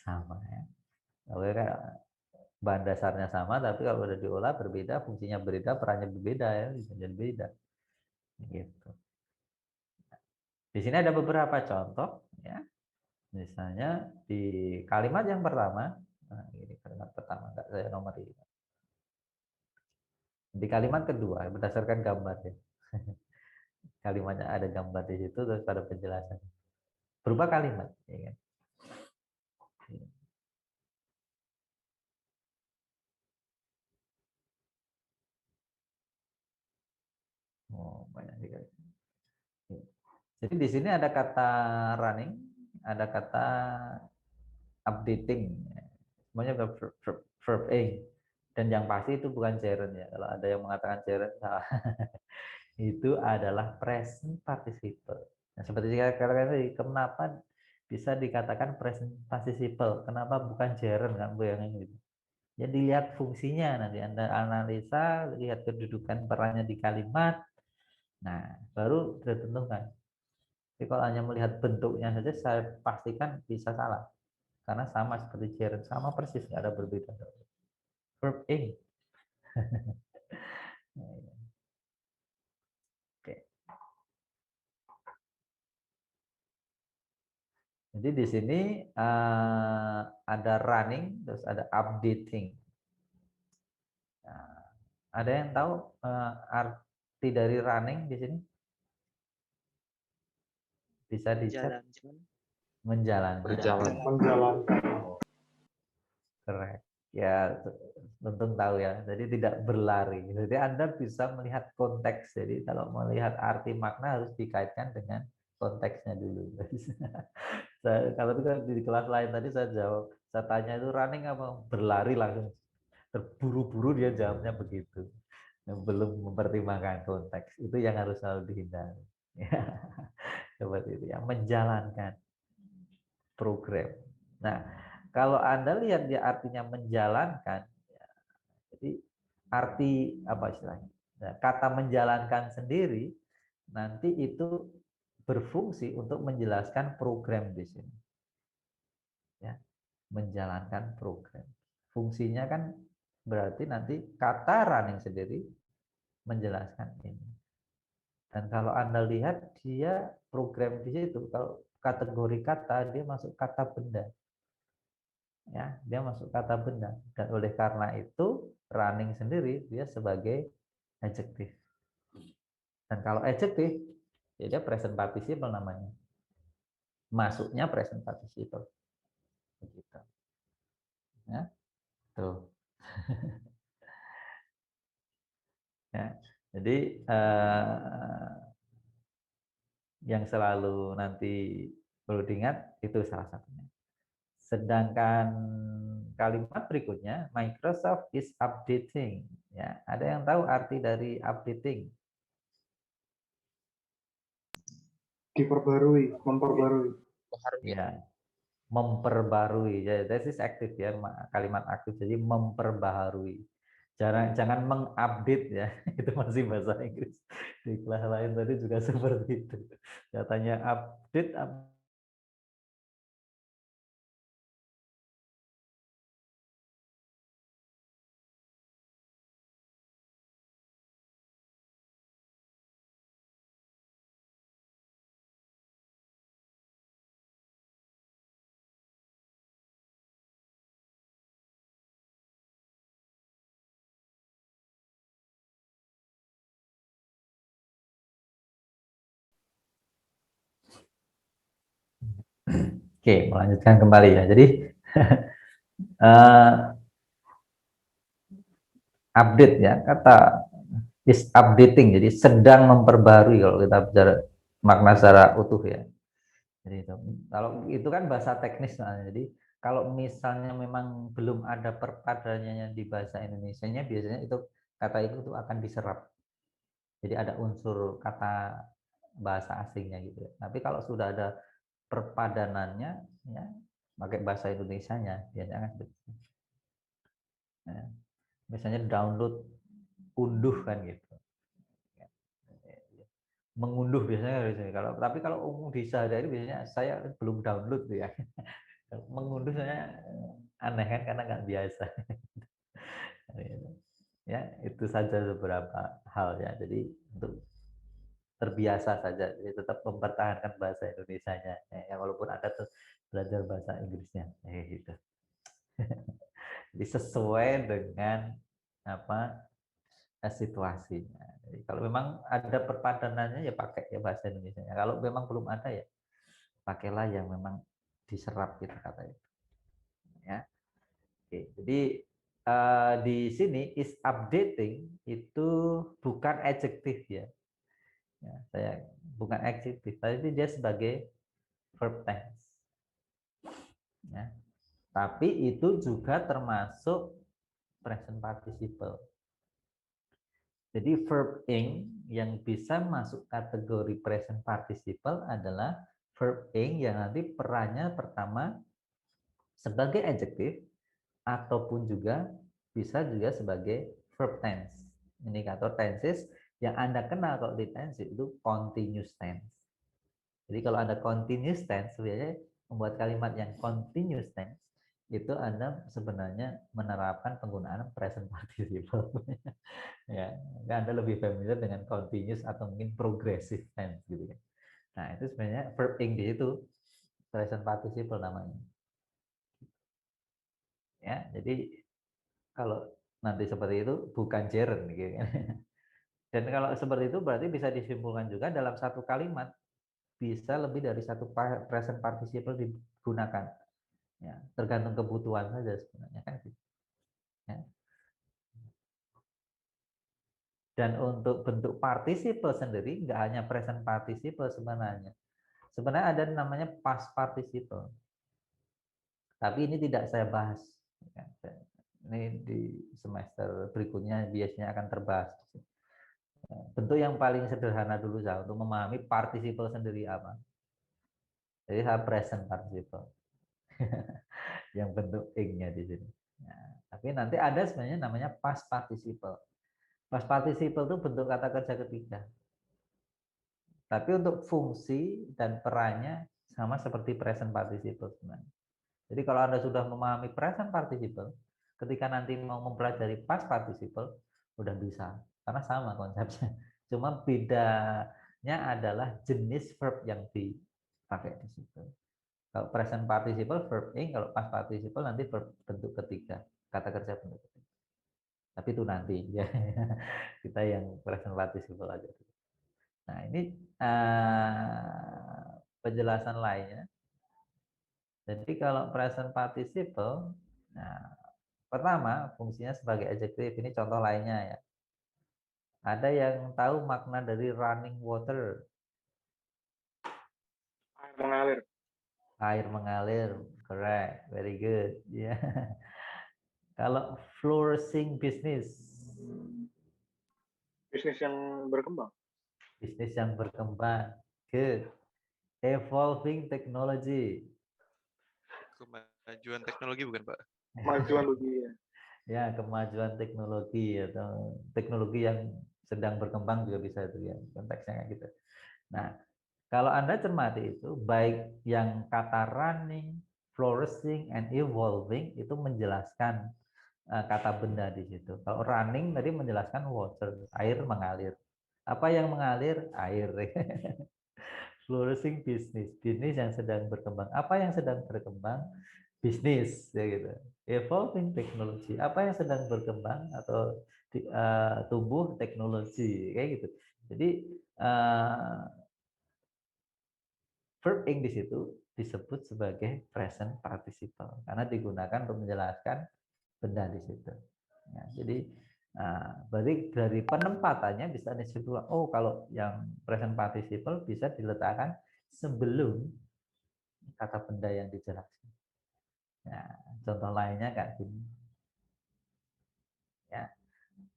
Sama ya. Kalau kan bahan dasarnya sama tapi kalau udah diolah berbeda, fungsinya berbeda, perannya berbeda ya, bisa jadi beda. Gitu. Di sini ada beberapa contoh ya. Misalnya di kalimat yang pertama, nah ini kalimat pertama enggak saya nomor ini. Di kalimat kedua berdasarkan gambar ya. Kalimatnya ada gambar di situ terus ada penjelasan. Berubah kalimat, ya kan? Oh, banyak juga. Jadi di sini ada kata running, ada kata updating. Semuanya verb A. Dan yang pasti itu bukan gerund ya. Kalau ada yang mengatakan gerund salah. Itu adalah present participle. Nah, seperti saya katakan tadi, kenapa bisa dikatakan present participle? Kenapa bukan gerund kan Bu yang gitu? Ya dilihat fungsinya nanti Anda analisa, lihat kedudukan perannya di kalimat. Nah, baru ditentukan. Tapi kalau hanya melihat bentuknya saja, saya pastikan bisa salah. Karena sama seperti gerund, sama persis, nggak ada berbeda. Verb A. Oke. Jadi di sini ada running, terus ada updating. Nah, ada yang tahu arti dari running di sini? Bisa dicek. Menjalankan. Menjalankan. Keren. Ya, tentu tahu ya. Jadi tidak berlari. Jadi Anda bisa melihat konteks. Jadi kalau melihat arti makna harus dikaitkan dengan konteksnya dulu. Kalau itu kan di kelas lain tadi saya jawab, saya tanya itu running apa berlari langsung terburu-buru dia jawabnya begitu. Belum mempertimbangkan konteks. Itu yang harus selalu dihindari. Seperti itu ya, menjalankan program. Nah, kalau Anda lihat dia artinya menjalankan, ya, jadi arti apa istilahnya? Nah, kata menjalankan sendiri nanti itu berfungsi untuk menjelaskan program di sini. Ya, menjalankan program. Fungsinya kan berarti nanti kata running sendiri menjelaskan ini. Dan kalau Anda lihat dia program di situ, kalau kategori kata dia masuk kata benda. Ya, dia masuk kata benda. Dan oleh karena itu running sendiri dia sebagai adjective. Dan kalau adjective ya dia present participle namanya. Masuknya present participle. Begitu. Ya, tuh. Ya. Jadi yang selalu nanti perlu diingat itu salah satunya. Sedangkan kalimat berikutnya, Microsoft is updating. Ya, ada yang tahu arti dari updating? Diperbarui, memperbarui. Ya, memperbarui. Ya, that is aktif ya, kalimat aktif. Jadi memperbaharui. Jangan mengupdate ya, itu masih bahasa Inggris. Di kelas lain tadi juga seperti itu. Katanya update, Oke, melanjutkan kembali ya. Jadi update ya, kata is updating, jadi sedang memperbarui kalau kita bicara makna secara utuh ya. Jadi itu, kalau itu kan bahasa teknis nah, jadi kalau misalnya memang belum ada perpadanannya di bahasa Indonesianya, biasanya itu kata itu tuh akan diserap. Jadi ada unsur kata bahasa asingnya gitu. Tapi kalau sudah ada perpadanannya, ya pakai bahasa Indonesianya biasanya kan seperti itu. Nah, misalnya download, unduh kan gitu. Mengunduh biasanya harusnya. Kalau tapi kalau umum di sehari-hari biasanya saya belum download tuh ya. Mengunduh saya aneh kan karena nggak biasa. Ya, itu saja beberapa hal ya. Jadi untuk terbiasa saja, jadi tetap mempertahankan bahasa Indonesianya. Ya, walaupun ada tuh belajar bahasa Inggrisnya, gitu. Jadi sesuai dengan apa situasinya. Jadi kalau memang ada perpadanannya ya pakai ya bahasa Indonesia. Kalau memang belum ada ya pakailah yang memang diserap gitu kata itu. Ya. Oke, jadi di sini is updating itu bukan adjektif ya. Ya, saya bukan adjektif, tapi dia sebagai verb tense. Ya. Tapi itu juga termasuk present participle. Jadi verb ing yang bisa masuk kategori present participle adalah verb ing yang nanti perannya pertama sebagai adjektif ataupun juga bisa juga sebagai verb tense. Indikator tenses yang Anda kenal kalau di tense itu continuous tense. Jadi kalau ada continuous tense, sebenarnya membuat kalimat yang continuous tense itu Anda sebenarnya menerapkan penggunaan present participle. Ya, Anda lebih familiar dengan continuous atau mungkin progressive tense gitu ya. Nah, itu sebenarnya verb ing di situ present participle namanya. Ya, jadi kalau nanti seperti itu bukan gerund gitu kan. Dan kalau seperti itu berarti bisa disimpulkan juga dalam satu kalimat bisa lebih dari satu present participle digunakan. Ya, tergantung kebutuhan saja sebenarnya kan gitu. Ya. Dan untuk bentuk participle sendiri nggak hanya present participle sebenarnya. Sebenarnya ada namanya past participle. Tapi ini tidak saya bahas. Ini di semester berikutnya biasanya akan terbahas. Bentuk yang paling sederhana dulu saya untuk memahami participle sendiri apa. Jadi saya present participle yang bentuk ing-nya di sini. Nah, tapi nanti ada sebenarnya namanya past participle. Past participle itu bentuk kata kerja ketiga. Tapi untuk fungsi dan perannya sama seperti present participle sebenarnya. Jadi kalau Anda sudah memahami present participle, ketika nanti mau mempelajari past participle, udah bisa. Karena sama konsepnya. Cuma bedanya adalah jenis verb yang dipakai di situ. Kalau present participle verb ing, kalau past participle nanti verb bentuk ketiga, kata kerja bentuk ketiga. Tapi itu nanti ya. Kita yang present participle aja. Nah, ini penjelasan lainnya. Jadi kalau present participle, nah, pertama fungsinya sebagai adjektif. Ini contoh lainnya ya. Ada yang tahu makna dari running water? Air mengalir. Air mengalir, correct, very good. Ya. Kalau flourishing business, Bisnis yang berkembang. bisnis yang berkembang, good. Evolving technology, Kemajuan teknologi bukan, Pak? Kemajuan dunia. ya kemajuan teknologi atau teknologi yang sedang berkembang juga bisa itu ya konteksnya kayak gitu. Nah, kalau Anda cermati itu baik yang kata running, flourishing, and evolving itu menjelaskan kata benda di situ. Kalau running tadi menjelaskan water, air mengalir. Apa yang mengalir? Air. Flourishing bisnis, bisnis yang sedang berkembang. Apa yang sedang berkembang? Bisnis, ya gitu. Evolving teknologi. Apa yang sedang berkembang atau tumbuh teknologi, kayak gitu. Jadi verb ing di situ disebut sebagai present participle karena digunakan untuk menjelaskan benda di situ. Ya, jadi berarti dari penempatannya bisa disimpulkan, oh kalau yang present participle bisa diletakkan sebelum kata benda yang dijelaskan. Ya, contoh lainnya kayak gini. Ya,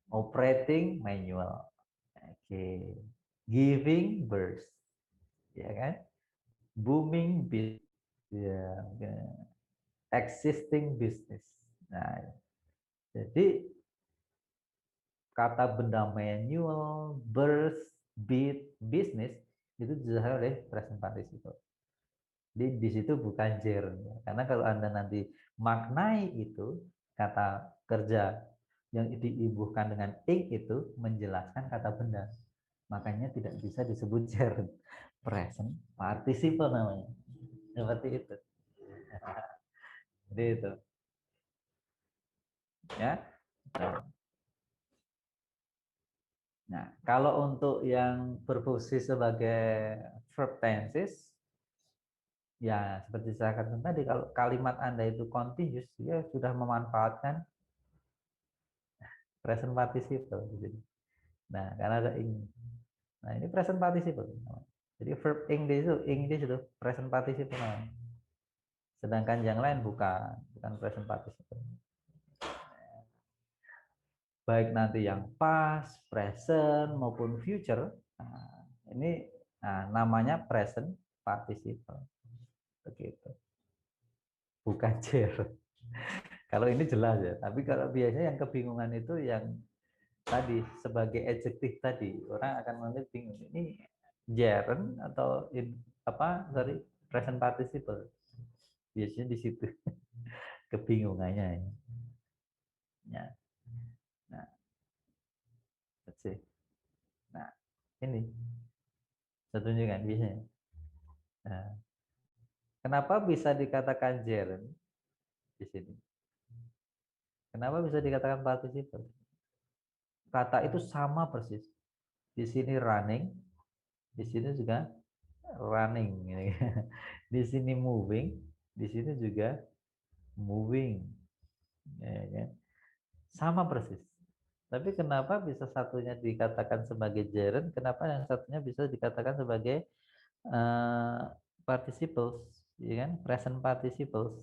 operating manual. Oke. Giving birth. Ya kan? Booming business. Ya, existing business. Nah, jadi kata benda manual, birth, beat, business itu dijelaskan oleh present participle. Jadi di situ bukan gerund ya. Karena kalau Anda nanti maknai itu kata kerja yang diibuhkan dengan ing itu menjelaskan kata benda. Makanya tidak bisa disebut gerund. Present participle namanya. Seperti itu. Jadi itu ya. Nah, kalau untuk yang berfungsi sebagai verb tenses, ya seperti saya katakan tadi, kalau kalimat Anda itu continuous, ya sudah memanfaatkan present participle. Nah, karena ada ing. Nah, ini present participle. Jadi verb ing di situ present participle. Sedangkan yang lain bukan present participle. Baik nanti yang past, present maupun future. Nah, ini namanya present participle. Begitu. Bukan chair. Kalau ini jelas ya. Tapi kalau biasanya yang kebingungan itu yang tadi sebagai adjektif tadi orang akan menganggap bingung. Ini gerund atau sorry present participle. Biasanya di situ kebingungannya. Ya. Nah, let's see. Nah, ini saya tunjukkan biasanya. Nah, kenapa bisa dikatakan gerund di sini? Kenapa bisa dikatakan participle? Kata itu sama persis. Di sini running, di sini juga running. Di sini moving, di sini juga moving. Ya, kan? Sama persis. Tapi kenapa bisa satunya dikatakan sebagai gerund, kenapa yang satunya bisa dikatakan sebagai participles, ya kan? Present participles.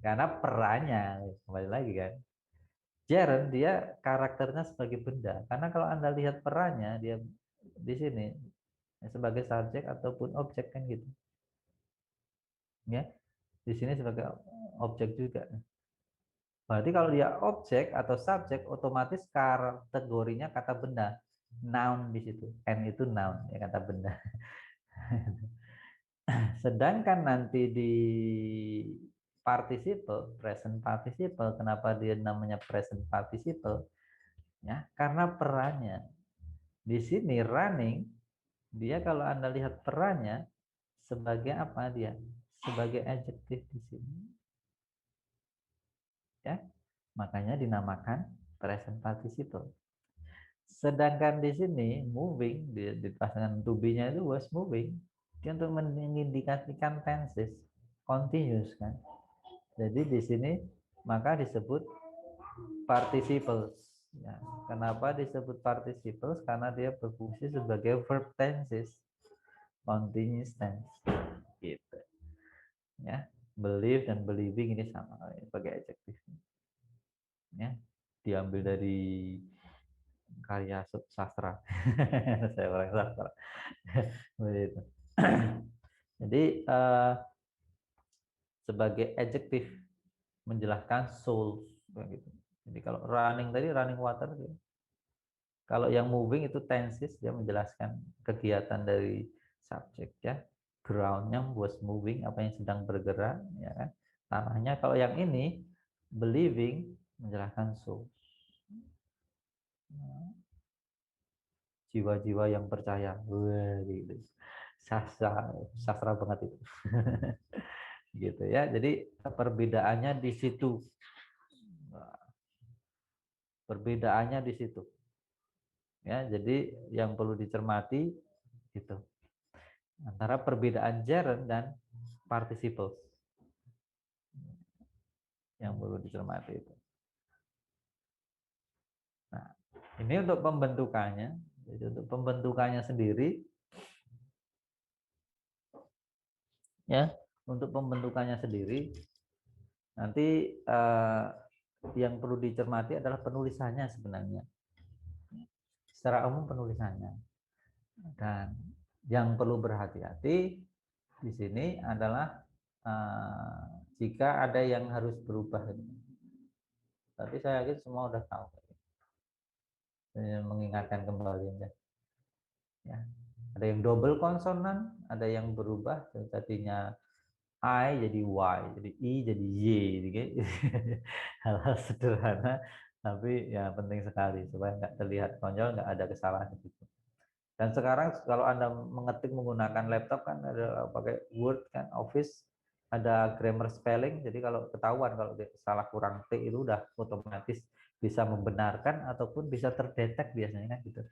Karena perannya kembali lagi kan. Gerund dia karakternya sebagai benda. Karena kalau Anda lihat perannya dia di sini sebagai subjek ataupun objek kan gitu. Ya, di sini sebagai objek juga. Berarti kalau dia objek atau subjek otomatis kategorinya kata benda. Noun di situ. N itu noun ya kata benda. Sedangkan nanti di participle, present participle, kenapa dia namanya present participle? Ya, karena perannya. Di sini running, dia kalau Anda lihat perannya sebagai apa dia? Sebagai adjektif di sini. Ya, makanya dinamakan present participle. Sedangkan di sini moving di pasangan to be-nya itu was moving. Dia untuk mengindikasikan tenses continuous kan. Jadi di sini maka disebut participles. Ya, kenapa disebut participles? Karena dia berfungsi sebagai verb tenses, continuous tense. Gitu. Ya, believe dan believing ini sama sebagai adjektif. Ya, diambil dari karya sastra. Saya orang sastra. Begitu. Jadi sebagai adjektif menjelaskan souls gitu. Jadi kalau running tadi running water, kalau yang moving itu tenses, dia menjelaskan kegiatan dari subjek ya. Groundnya was moving, apa yang sedang bergerak, ya kan. Tanahnya kalau yang ini believing menjelaskan soul. Jiwa-jiwa yang percaya. Wah, gitu. Sastra banget itu. Gitu ya. Jadi perbedaannya di situ. Perbedaannya di situ. Ya, jadi yang perlu dicermati itu antara perbedaan gerund dan participle yang perlu dicermati itu. Nah, ini untuk pembentukannya. Jadi untuk pembentukannya sendiri, ya, untuk pembentukannya sendiri, nanti yang perlu dicermati adalah penulisannya sebenarnya. Secara umum penulisannya. Dan yang perlu berhati-hati di sini adalah jika ada yang harus berubah. Tapi saya yakin semua udah tahu. Mengingatkan kembali aja. Ya. Ada yang double konsonan, ada yang berubah tadinya I jadi Y, jadi I jadi Y, gitu. Hal-hal sederhana, tapi ya penting sekali supaya nggak terlihat konyol, nggak ada kesalahan gitu. Dan sekarang kalau Anda mengetik menggunakan laptop kan ada pakai Word kan, Office, ada grammar spelling, jadi kalau ketahuan kalau salah kurang T itu udah otomatis bisa membenarkan ataupun bisa terdetek biasanya kan gitu.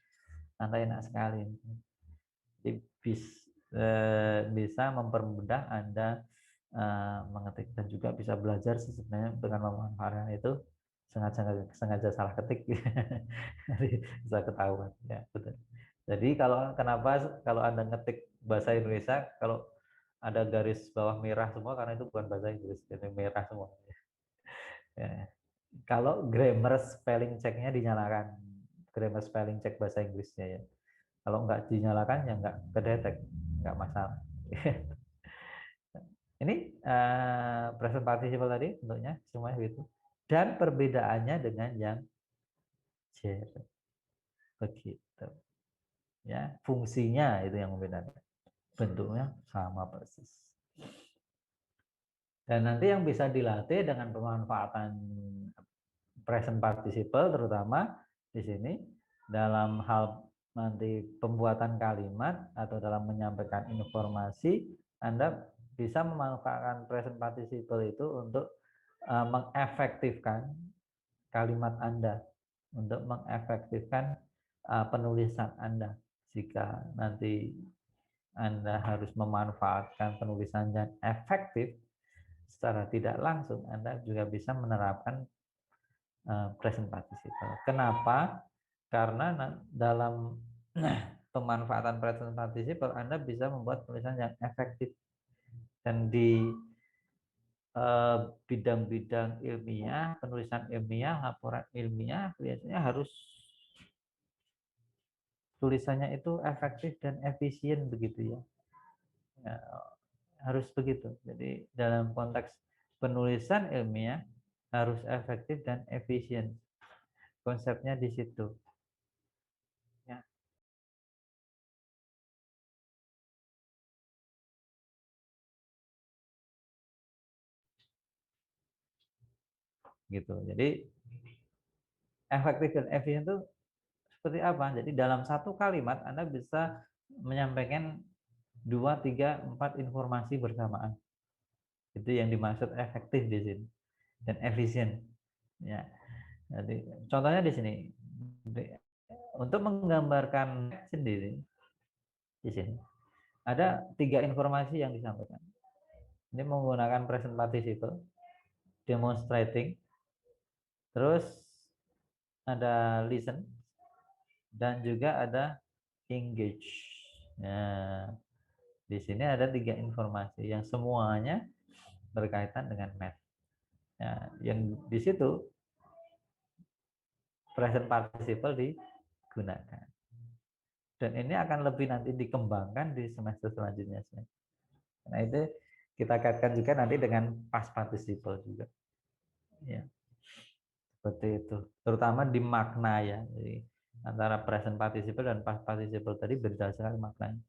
Anda enak sekali. Jadi bisa mempermudah Anda mengetik dan juga bisa belajar sebenarnya dengan memanfaatkan itu sengaja salah ketik bisa ketahuan ya betul. Jadi kalau Anda ngetik bahasa Indonesia kalau ada garis bawah merah semua karena itu bukan bahasa Inggris jadi merah semua ya. Kalau grammar spelling checknya dinyalakan grammar spelling check bahasa Inggrisnya ya kalau nggak dinyalakan ya nggak kedetek nggak masalah. Ini present participle tadi bentuknya semuanya gitu. Dan perbedaannya dengan yang gerund begitu. Ya, fungsinya itu yang membedakan. Bentuknya sama persis. Dan nanti yang bisa dilatih dengan pemanfaatan present participle terutama di sini dalam hal nanti pembuatan kalimat atau dalam menyampaikan informasi Anda bisa memanfaatkan present participle itu untuk mengefektifkan kalimat Anda, untuk mengefektifkan penulisan Anda. Jika nanti Anda harus memanfaatkan penulisan yang efektif, secara tidak langsung Anda juga bisa menerapkan present participle. Kenapa? Karena dalam pemanfaatan present participle Anda bisa membuat tulisan yang efektif dan di bidang-bidang ilmiah, penulisan ilmiah, laporan ilmiah biasanya harus tulisannya itu efektif dan efisien begitu ya. Ya, harus begitu. Jadi dalam konteks penulisan ilmiah harus efektif dan efisien. Konsepnya di situ. Ya, gitu. Jadi efektif dan efisien itu seperti apa? Jadi dalam satu kalimat Anda bisa menyampaikan 2, 3, 4 informasi bersamaan. Itu yang dimaksud efektif di sini dan efisien. Ya. Jadi contohnya di sini untuk menggambarkan sendiri di sini ada 3 informasi yang disampaikan. Ini menggunakan present participle, demonstrating, terus ada listen dan juga ada engage. Nah, di sini ada 3 informasi yang semuanya berkaitan dengan math. Nah, yang di situ present participle digunakan. Dan ini akan lebih nanti dikembangkan di semester selanjutnya. Nah, itu kita kaitkan juga nanti dengan past participle juga. Ya. Seperti itu. Terutama di makna ya. Jadi, antara present participle dan past participle tadi beda sekali maknanya.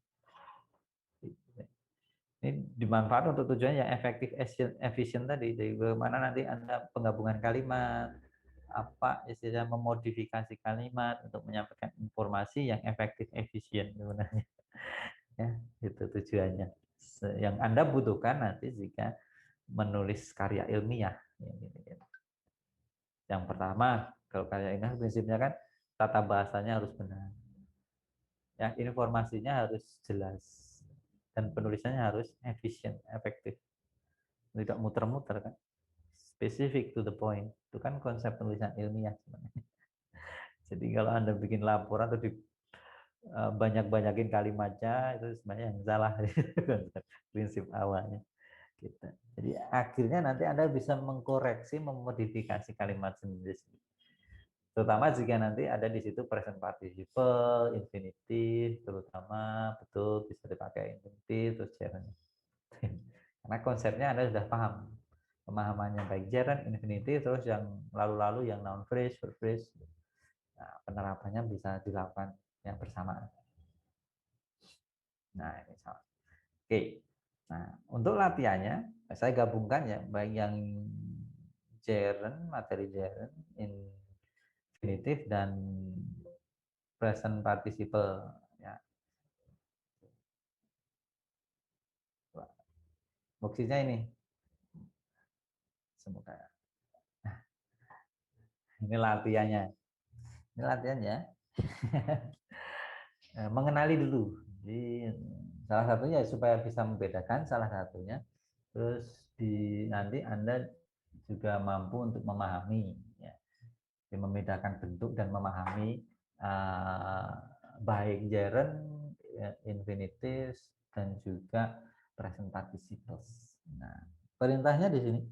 Ini dimanfaatkan untuk tujuan yang efektif, efisien tadi. Jadi bagaimana nanti Anda penggabungan kalimat, apa istilah memodifikasi kalimat untuk menyampaikan informasi yang efektif, efisien sebenarnya. Ya, itu tujuannya. Yang Anda butuhkan nanti jika menulis karya ilmiah. Yang pertama, kalau karya ilmiah prinsipnya kan tata bahasanya harus benar. Ya, informasinya harus jelas dan penulisannya harus efisien, efektif. Tidak muter-muter kan. Specific to the point. Itu kan konsep penulisan ilmiah sebenarnya. Jadi kalau Anda bikin laporan atau di banyak-banyakin kalimatnya itu sebenarnya yang salah. Prinsip awalnya. Gitu. Jadi akhirnya nanti Anda bisa mengkoreksi, memodifikasi kalimat sendiri. Terutama jika nanti ada di situ present participle, infinitive, terutama betul bisa dipakai infinitive, terus gerund. Karena konsepnya Anda sudah paham. Pemahamannya baik gerund, infinitive, terus yang lalu-lalu yang noun phrase, verb phrase. Nah, penerapannya bisa dilakukan yang bersamaan. Nah, ini salah. Oke. Nah, untuk latihannya, saya gabungkan ya, baik yang gerund, materi gerund, infinitive, dan present participle. Ya. Buktinya ini. Semoga. Ini latihannya. Ini latihannya. Mengenali dulu. Jadi, salah satunya supaya bisa membedakan salah satunya. Terus nanti Anda juga mampu untuk memahami, ya, membedakan bentuk dan memahami baik gerund, ya, infinitives, dan juga present participles. Nah, perintahnya di sini.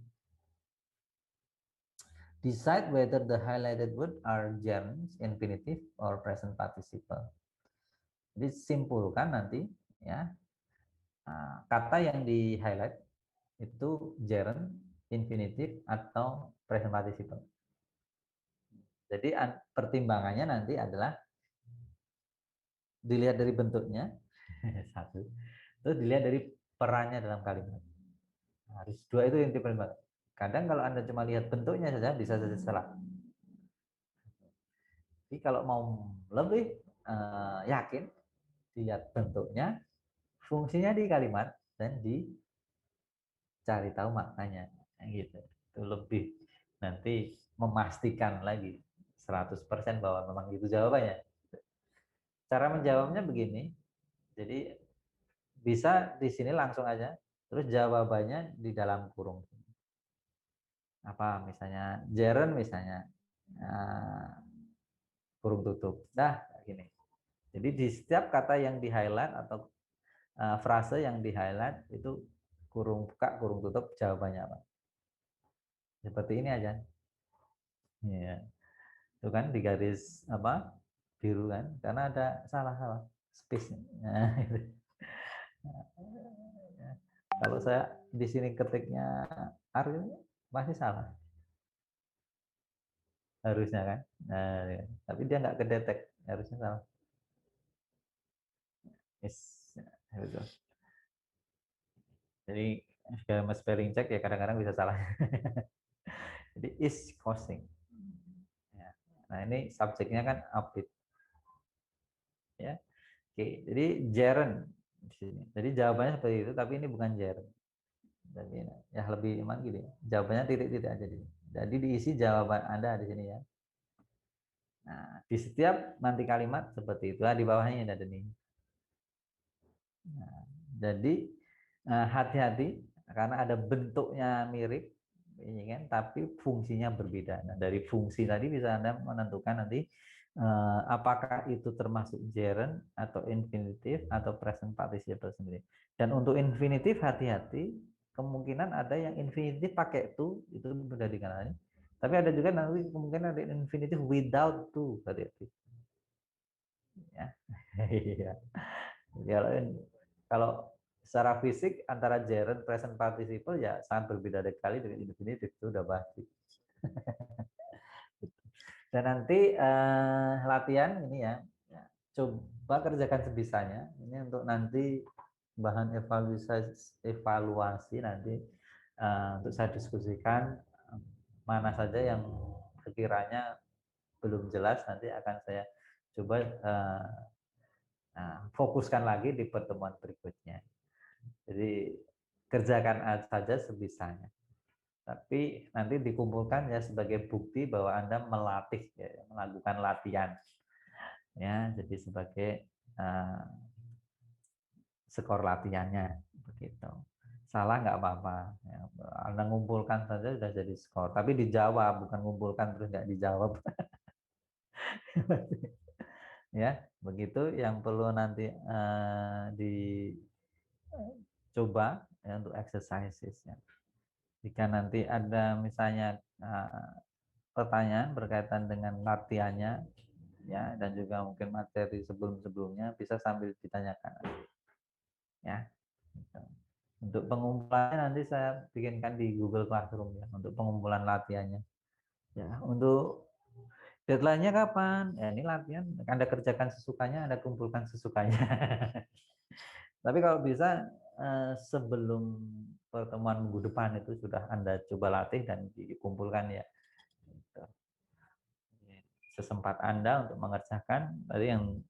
Decide whether the highlighted word are gerunds, infinitive, or present participle. Jadi simpulkan nanti ya kata yang di highlight itu gerund, infinitive, atau present participle. Jadi pertimbangannya nanti adalah dilihat dari bentuknya satu, terus dilihat dari perannya dalam kalimat. Harus dua itu yang dipertimbangkan. Kadang kalau Anda cuma lihat bentuknya saja bisa saja salah. Jadi kalau mau lebih yakin, dilihat bentuknya, fungsinya di kalimat, dan dicari tahu maknanya. Gitu. Itu lebih nanti memastikan lagi 100% bahwa memang itu jawabannya. Cara menjawabnya begini. Jadi bisa di sini langsung aja, terus jawabannya di dalam kurung. Apa misalnya gerund misalnya kurung tutup. Dah gini. Jadi di setiap kata yang di highlight atau frase yang di highlight itu kurung buka, kurung tutup, jawabannya apa? Seperti ini aja. Ya. Itu kan di garis apa? Biru kan? Karena ada salah-salah space. Nah, itu. Kalau saya di sini ketiknya Arif masih salah harusnya kan. Nah, ya. Tapi dia nggak kedetek harusnya salah. Yes. Nah, gitu. Jadi kalau spelling check ya kadang-kadang bisa salah. Jadi is causing. Ya. Nah ini subjeknya kan update. Ya. Oke. Jadi gerund di sini. Jadi jawabannya seperti itu, tapi ini bukan gerund. Jadi ya lebih emang gini. Jawabannya titik-titik aja di sini. Jadi diisi jawaban Anda di sini ya. Nah, di setiap nanti kalimat seperti itu. Nah, di bawahnya ada nih. Nah, jadi hati-hati karena ada bentuknya mirip, ini kan, tapi fungsinya berbeda. Nah, dari fungsi tadi bisa Anda menentukan nanti apakah itu termasuk gerund atau infinitive atau present participle sendiri. Dan untuk infinitive hati-hati, kemungkinan ada yang infinitive pakai to, itu mudah dikenali. Tapi ada juga nanti kemungkinan ada infinitive without to, hati-hati. Ya. Iya. Kalau kalau secara fisik antara gerund present participle ya sangat berbeda sekali dengan infinitive, itu udah pasti. Dan nanti latihan ini ya, coba kerjakan sebisanya. Ini untuk nanti bahan evaluasi nanti untuk saya diskusikan mana saja yang sekiranya belum jelas nanti akan saya coba fokuskan lagi di pertemuan berikutnya. Jadi kerjakan saja sebisanya. Tapi nanti dikumpulkan ya sebagai bukti bahwa Anda melatih, ya, melakukan latihan. Ya, jadi sebagai skor latihannya begitu. Salah nggak apa-apa. Ya, Anda ngumpulkan saja sudah jadi skor. Tapi dijawab, bukan ngumpulkan terus nggak dijawab. Ya, begitu yang perlu nanti dicoba ya, untuk exercises ya. Jika nanti ada misalnya pertanyaan berkaitan dengan latihannya ya dan juga mungkin materi sebelum-sebelumnya bisa sambil ditanyakan ya. Gitu. Untuk pengumpulannya nanti saya bikinkan di Google Classroom ya untuk pengumpulan latihannya. Ya, untuk deadline-nya kapan? Ya, ini latihan Anda kerjakan sesukanya, Anda kumpulkan sesukanya. Tapi kalau bisa sebelum pertemuan minggu depan itu sudah Anda coba latih dan dikumpulkan ya. Gitu. Sesempat Anda untuk mengerjakan tadi yang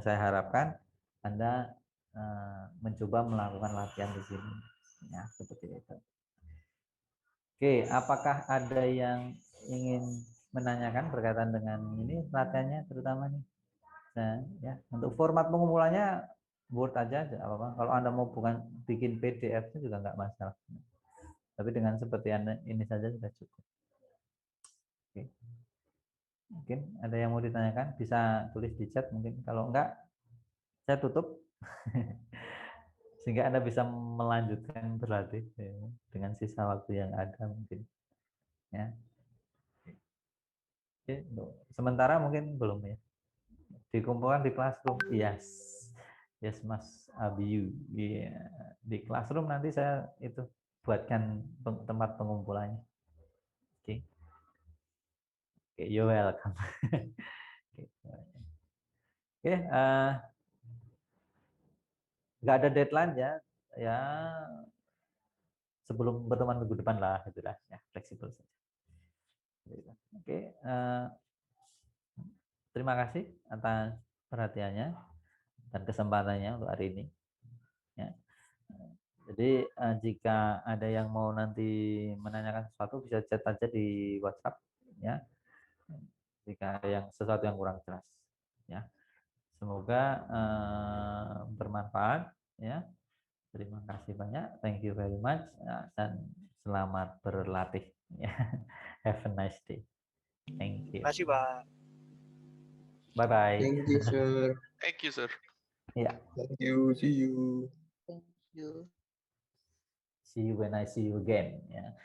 saya harapkan Anda mencoba melakukan latihan di sini. Ya, seperti itu. Oke, apakah ada yang ingin menanyakan berkaitan dengan ini latihannya terutama nih? Nah, ya, untuk format pengumpulannya Word aja apa-apa. Kalau Anda mau bukan bikin PDF-nya juga nggak masalah. Tapi dengan seperti Anda ini saja sudah cukup. Oke. Mungkin ada yang mau ditanyakan, bisa tulis di chat mungkin. Kalau enggak, saya tutup. Sehingga Anda bisa melanjutkan berlatih ya, dengan sisa waktu yang ada mungkin. Ya. Oke, sementara mungkin belum ya. Dikumpulkan di classroom. Yes. Yes, Mas Abiyu. Yeah. Di classroom nanti saya itu buatkan tempat pengumpulannya. Oke. Okay, you're welcome. Oke, nggak ada deadline ya. Ya, sebelum pertemuan minggu depan lah, itulah ya, fleksibel saja. Oke, terima kasih atas perhatiannya dan kesempatannya untuk hari ini. Ya. Jadi jika ada yang mau nanti menanyakan sesuatu bisa chat aja di WhatsApp ya. Jika ada yang sesuatu yang kurang jelas ya. Semoga bermanfaat ya. Terima kasih banyak. Thank you very much ya, dan selamat berlatih ya. Have a nice day. Thank you. Terima kasih, Pak. Bye bye. Thank you, sir. Thank you, sir. Yeah. Thank you. See you. Thank you. See you when I see you again. Yeah.